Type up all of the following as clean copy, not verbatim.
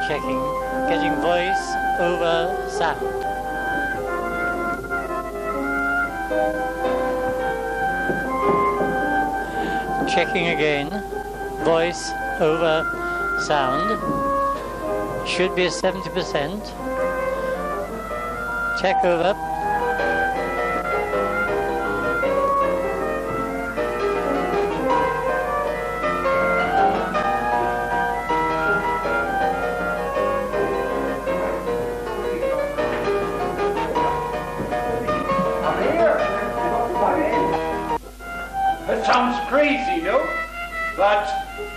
checking, getting voice over sound. Checking again, voice over sound. Should be 70%. Check over. It sounds crazy, no? But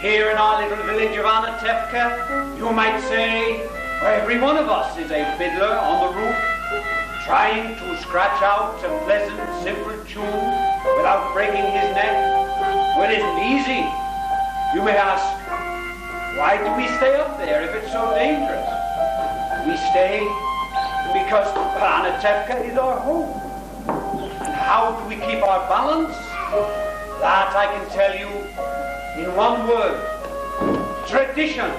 here in our little village of Anatevka, you might say every one of us is a fiddler on the roof, trying to scratch out a pleasant, simple tune without breaking his neck. Well, it isn't easy. You may ask, why do we stay up there if it's so dangerous? We stay because Anatevka is our home. And how do we keep our balance? That I can tell you in one word: tradition.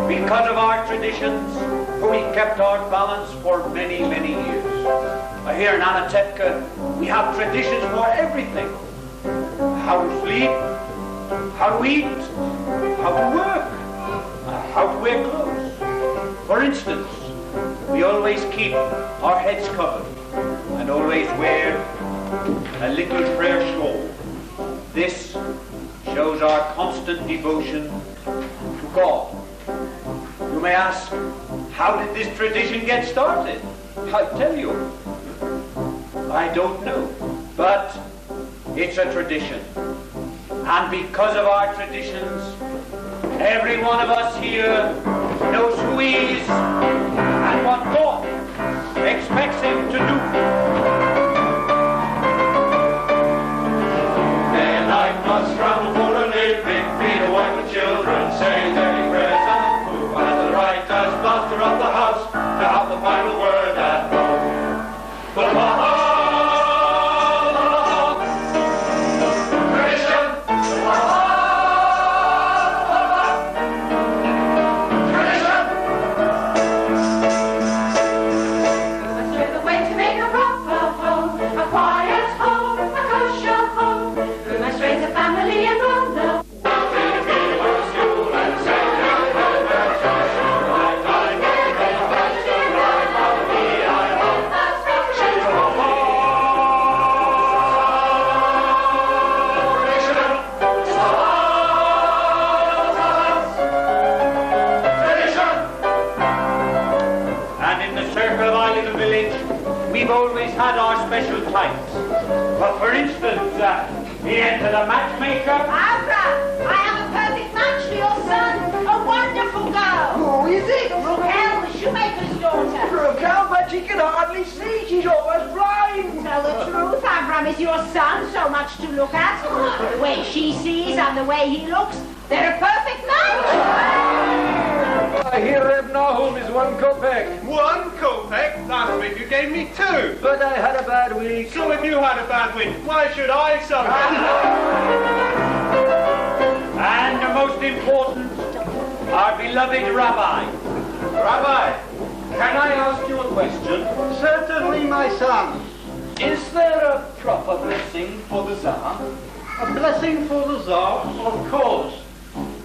Because of our traditions, we kept our balance for many, many years. Here in Anatevka, we have traditions for everything. How to sleep, how to eat, how to work, how to wear clothes. For instance, we always keep our heads covered and always wear a little prayer shawl. This shows our constant devotion to God. You may ask, how did this tradition get started? I'll tell you. I don't know, but it's a tradition. And because of our traditions, every one of us here knows who he is and what God expects him to do. Day and night must scramble for a living, feed a wife and children, say daily prayers and food, and the right as master of the house to have the final word at home. But we've always had our special types. But for instance, we enter the matchmaker. Abra, I have a perfect match for your son. A wonderful girl. Who is it? Raquel, the shoemaker's daughter. Raquel, but she can hardly see. She's almost blind. Tell the truth, Abram is your son, so much to look at. The way she sees and the way he looks, they're a perfect match. I hear Reb Nahum is 1 kopeck. 1 kopeck? Last week you gave me 2. But I had a bad week. So if you had a bad week, why should I suffer? And the most important, our beloved Rabbi. Rabbi, can I ask you a question? Certainly, my son. Is there a proper blessing for the Tsar? A blessing for the Tsar? Of course.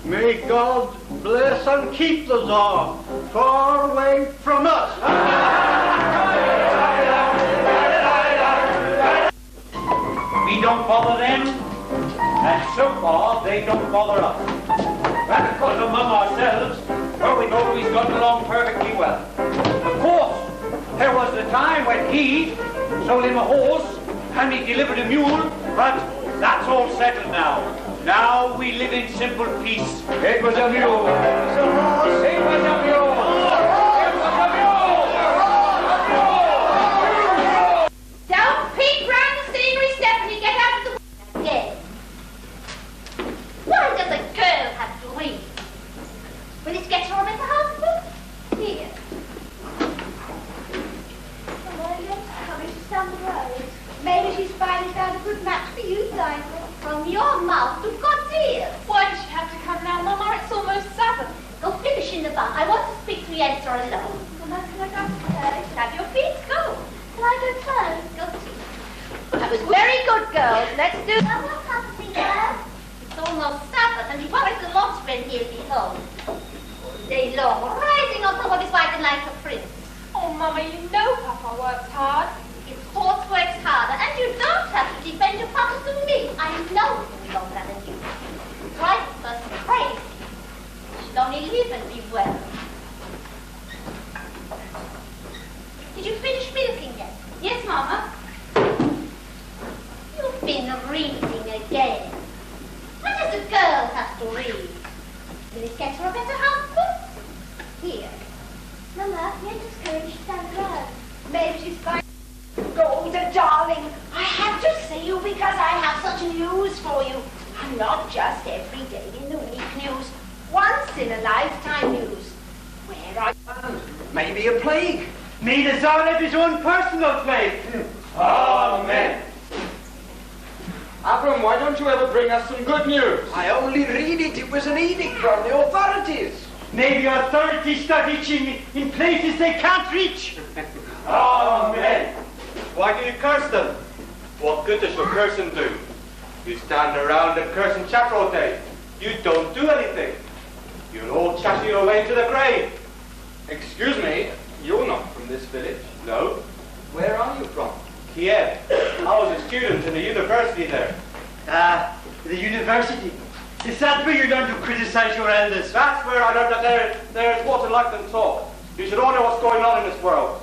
May God bless and keep the Tsar far away from us. We don't bother them, and so far they don't bother us. And of course among ourselves, well, we've always gotten along perfectly well. Of course, there was the time when he sold him a horse and he delivered a mule, but that's all settled now. Now we live in simple peace. It was a mule. It was a mule. It was a mouth to God's ears. Why does she have to come now, Mama? It's almost 7. Go finish in the bar. I want to speak to Yensa alone. Can I go first? Have your feet. Go. Can I go first? Go to. That was very good, girls. Let's do... No more company, girls. It's almost Sabbath, and quite a lot's been here at home. All day long, rising on top of his white and like a prince. Oh, Mama, you know Papa works hard. His horse works harder, and you don't have to defend your papa to me. I know him longer than you. Right first crazy. She'll only live and be well. Did you finish milking yet? Yes, Mama. You've been reading again. What does a girl have to read? Will it get her a better husband? Here. Mama, Yensa's going, she's down the road. Maybe she's fine. Golden darling, I have to see you because I have such news for you. And not just every day in the week news. Once in a lifetime news. Where are you? Maybe a plague. May the Tsar have his own personal plague. Amen. Abram, why don't you ever bring us some good news? I only read it. It was an edict from the authorities. May the authorities start itching in places they can't reach. Amen. Why do you curse them? What good does your cursing do? You stand around and curse and chat all day. You don't do anything. You'll all chatter your way to the grave. Excuse me, you're not from this village. No. Where are you from? Kiev. I was a student in the university there. The university. Is that where you learn to criticize your elders? That's where I learned that there is what to like them talk. You should all know what's going on in this world.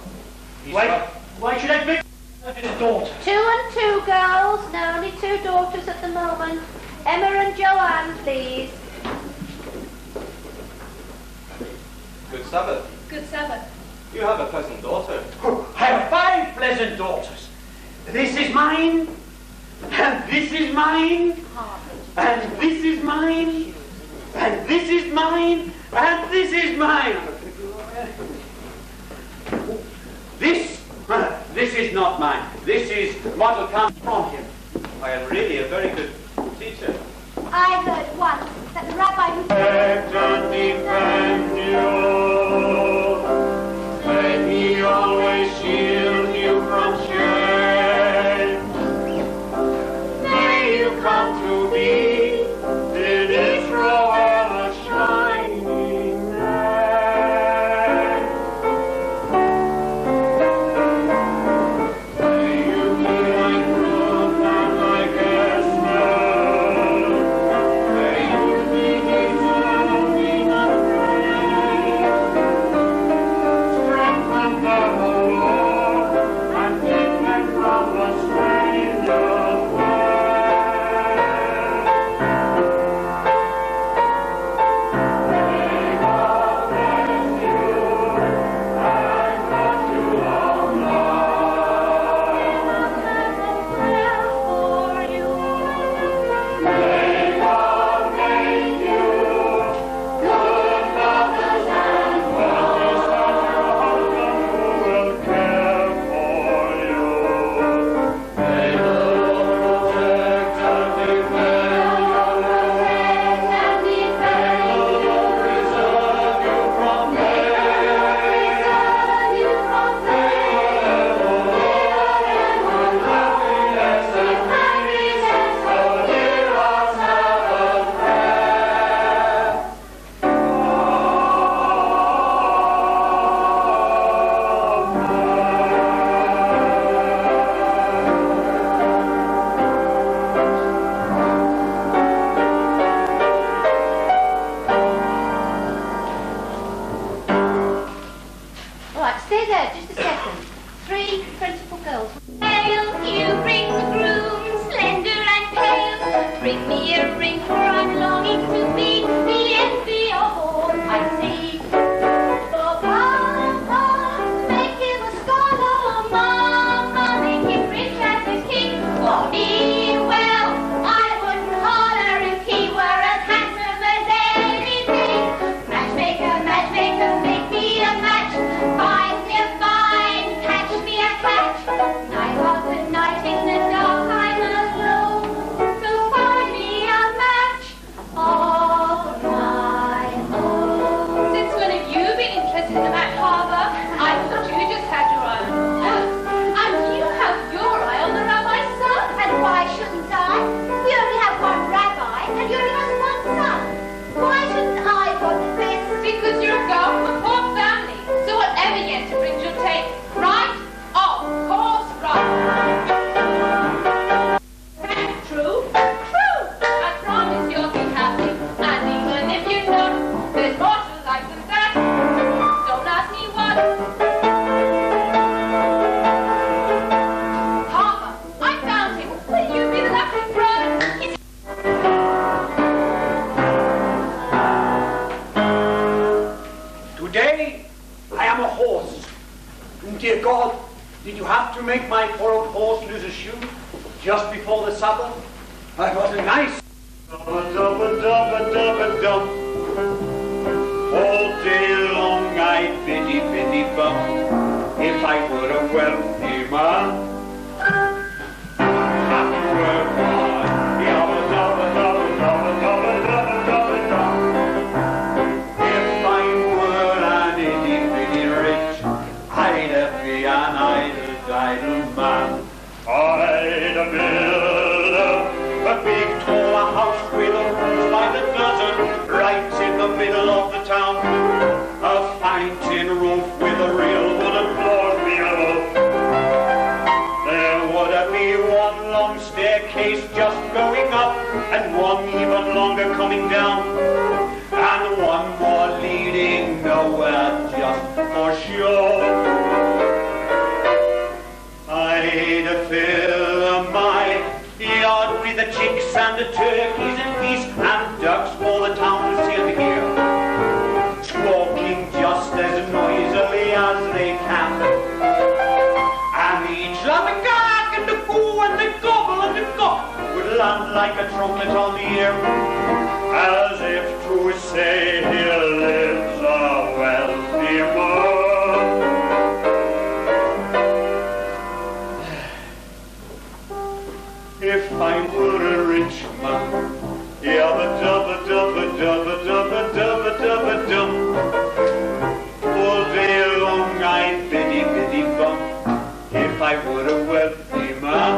Why should I pick a daughter? 2 and 2, girls. No, only 2 daughters at the moment. Emma and Joanne, please. Good Sabbath. Good Sabbath. You have a pleasant daughter. I have 5 pleasant daughters. This is mine, and this is mine, and this is mine, and this is mine, and this is mine. This is not mine. This is what will come from him. I am really a very good teacher. I heard once that the rabbi who Protect and defend you. May he always shield you from shame. May you come to be in Israel a shining man. May you be like Ruth and like Esther. May you be deserving of praise. Strengthen the Lord and keep them from the stranger's way. May God bless you and cut you long May God make you good mothers and fathers, and your husband who will care for you. May the Lord protect and defend your lives. May the Lord preserve you from pain. With happiness and peace, so hear our Sabbath prayer. All right, stay there just a second. 3 principal girls. Hail, you bring the groom, slender and pale. Bring me a ring, for I'm longing to be the envy of all I see. For Papa, make him a scholar. Mama, make him rich as a king. For me, well, I wouldn't holler if he were as handsome as anything. Matchmaker, matchmaker, make me a match. Find me a fine, catch me a catch. Night after night in the dark I'm alone. So find me a to make my poor old horse lose a shoe just before the supper? That was nice. Dub-a-dub-a-dub-a-dub-a-dub. All day long I'd biddy-biddy-bum if I were a wealthy man. Have to work hard. Yabba-dabba-dabba-dabba-dabba-dabba-dabba-dub. If I were an itty-bitty rich, I'd be an idle man. I'd build a big tall house with a roof by the dozen, right in the middle of the town. A fine tin roof with a real wooden floor below. There would be one long staircase just going up, and one even longer coming down, and one more leading nowhere just for sure. I'd fill my yard with the chicks and the turkeys and geese and ducks for the town to see and hear, squawking just as noisily as they can. And each like the gag and the goo and the gobble and the gawk would land like a trumpet on the ear, as if to say, here lives a wealthy man. If I were a rich man, yabba-dabba-dabba-dabba-dabba-dabba-dabba-dum, all day long I'd biddy-biddy-bum if I were a wealthy man.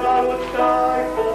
I would die for.